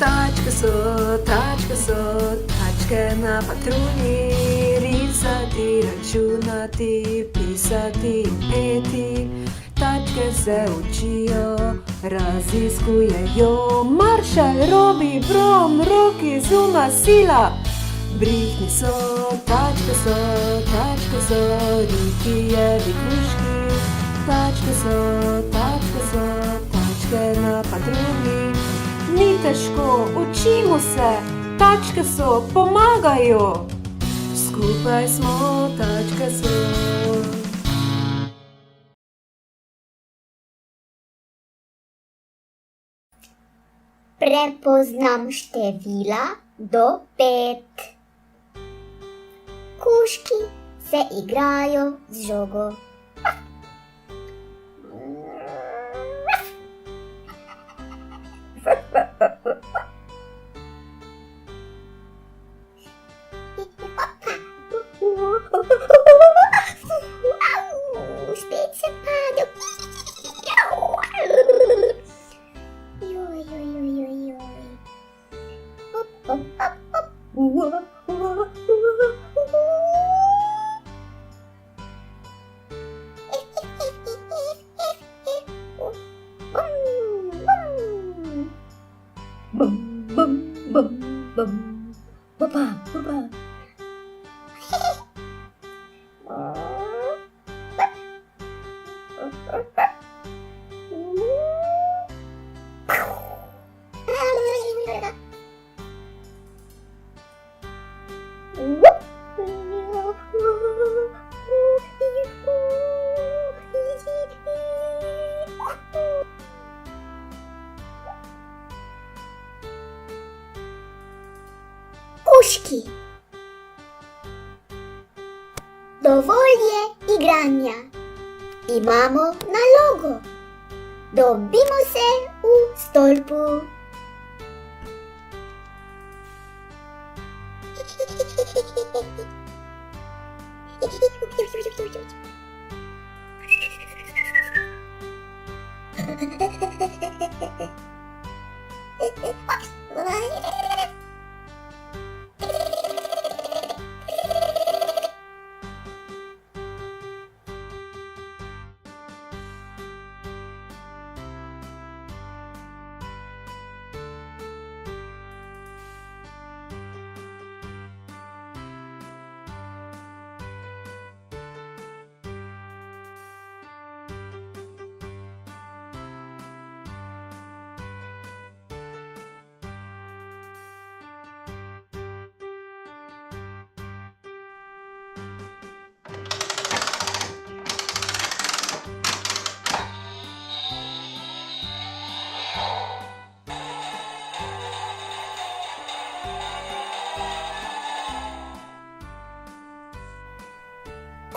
Tačke so, tačke na patruni, risati, računati, pisati in peti. Tačke se učijo, raziskujejo, Maršal, Robi, Brom, Roki, Zuma, Sila. Brihni so, tačke so, Rikijevi kruški. Tačke so, tačke na patruni. Ni težko, učimo se, tačke so, pomagajo. Skupaj smo, tačke so. Prepoznam števila do 5. Kužki se igrajo z žogo. Spet sem padel. Kužki. Dovolj je igranja. Imamo nalogo. Dobimo se v stolpu.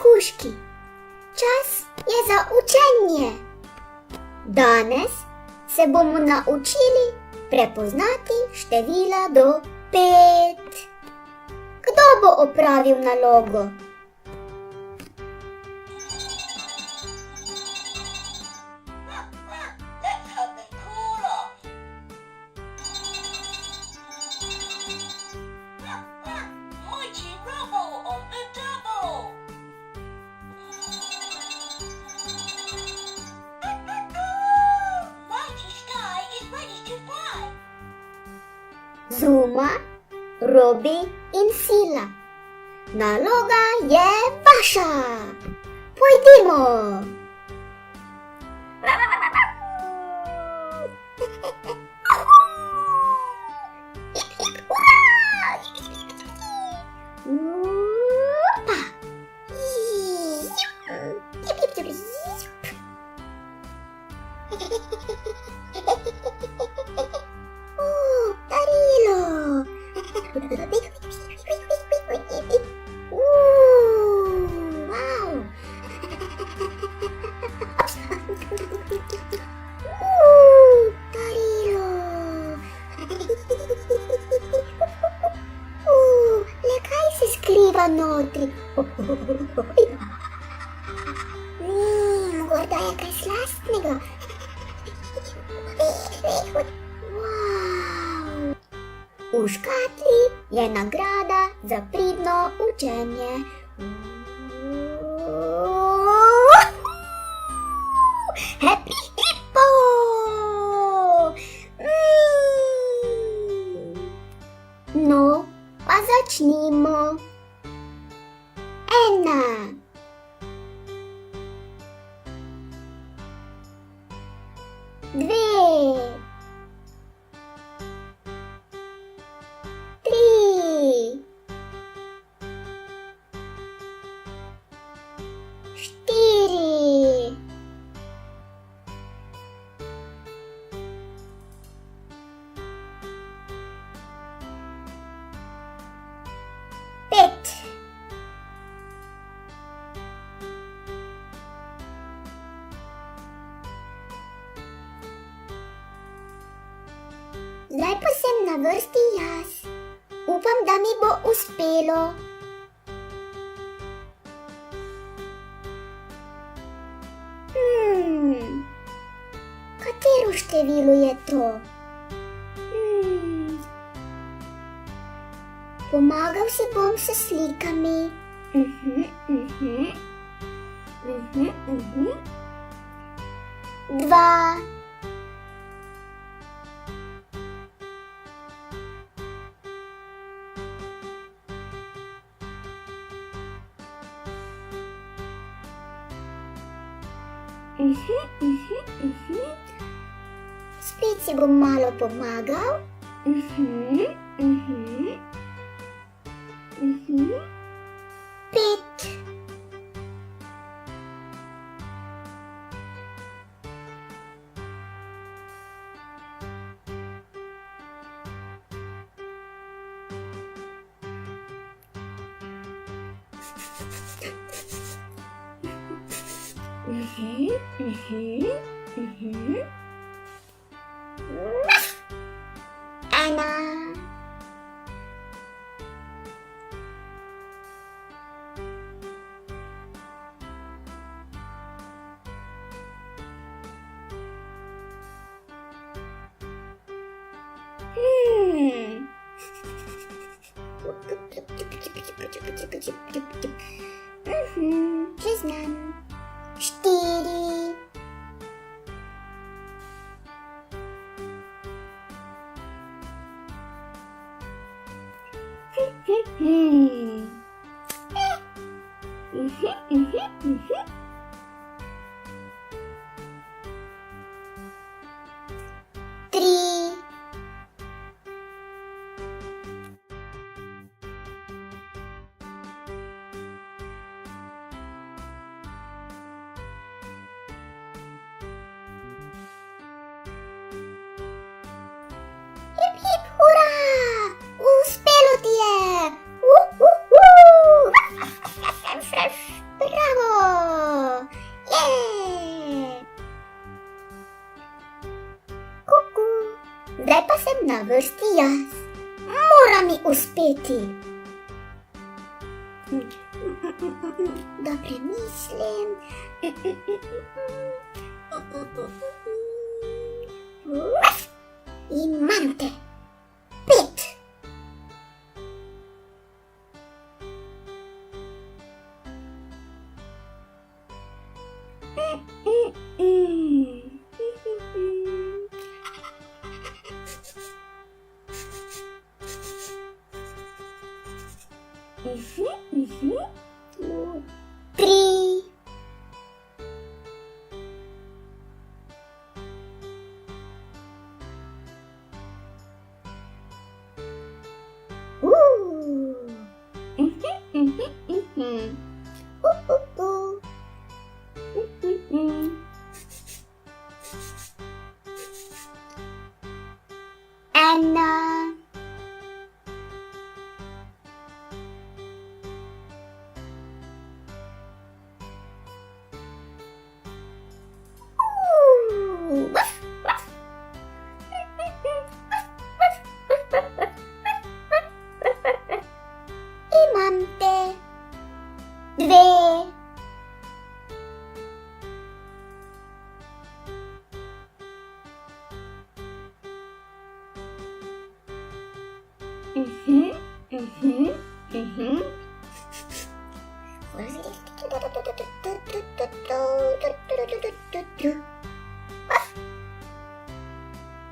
Kužki, čas je za učenje. Danes se bomo naučili prepoznati števila do 5. Kdo bo opravil nalogo? Zuma, Robi in Sila. Naloga je vaša. Pojdimo. Notri. Morda je kaj slastnega. Wow. V škatli je nagrada za pridno učenje. Happy Hippo! No, pa začnimo. 1. 2. 3. 4. 5. 'Zdaj pa sem na vrsti jaz. Upam, da mi bo uspelo. Katero število je to? Pomagal si bom s slikami. 2. 5 si bom malo pomagal. 5. 1. 4. 3. 'Zdaj pa sem na vrsti jaz. Mora mi uspeti. Da premislim. Imam te. 5. 3. 1. 2. 3.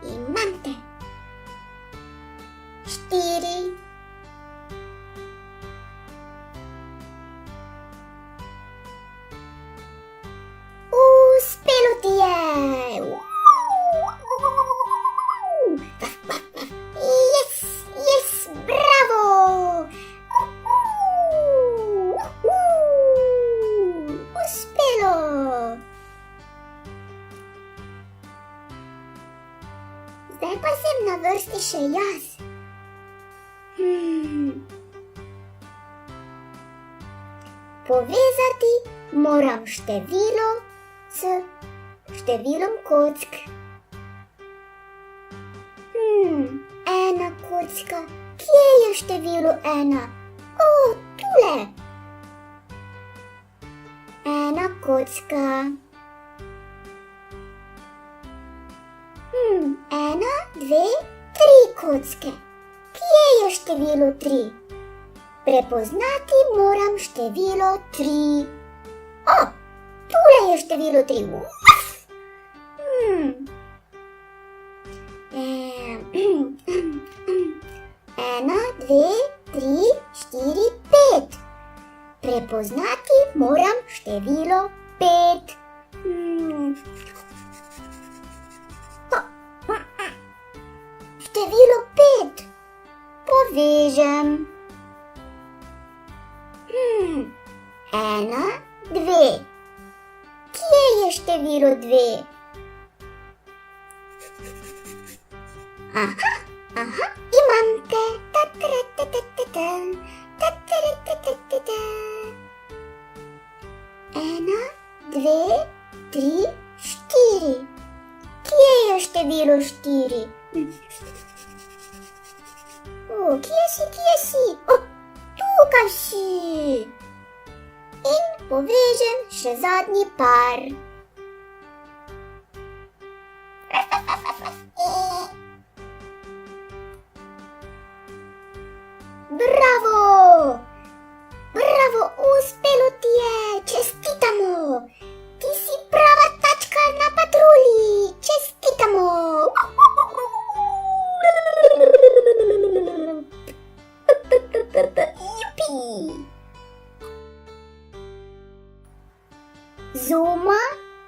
Imam te. 4. Uspelo ti je. Yes, bravo. Uspelo. Zdaj pa sem na vrsti še jaz. Povezati moram število s številom kock. Ena kocka. Kje je število 1? O, tule. Ena kocka. 1, 2, 3 kocke. Kje je število 3? Prepoznati moram število 3. O, tule je število 3. 1, 2, 3, 4, 5. Prepoznati moram število 5. Število 5. Povežem. 1, 2. Kje je število 2? Aha, imam te. 1, 2, 3, 4. Kje je število 4? O, kje si? O, tukaj si. In povežem še zadnji par. Bravo! Bravo, uspelo ti je! Čestitamo! Ti si prava tačka na patrulji! Čestitamo! Jupi! Zuma,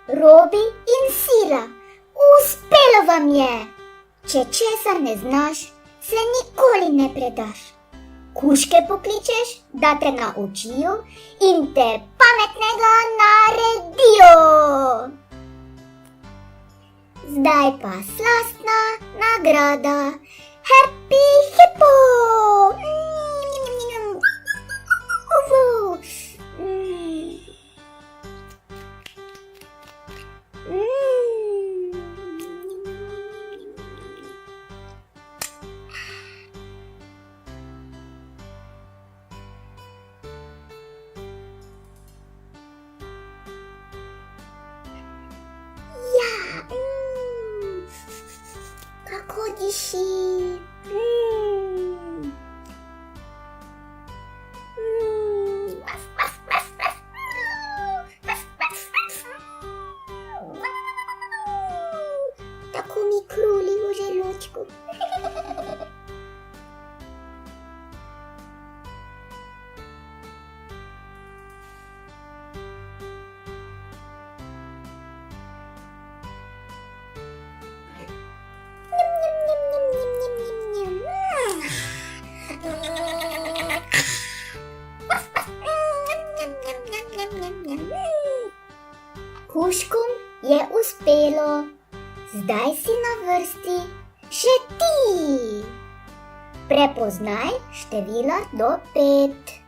Robi in Sila, uspelo vam je! Če česar ne znaš, se nikoli ne predaš. Kužke pokličeš, da te naučijo in te pametnega naredijo. Zdaj pa slastna nagrada. Happy hippo! Kako diši? Tako mi kruli v želočku. Kužkom je uspelo, zdaj si na vrsti še ti. Prepoznaj števila do 5.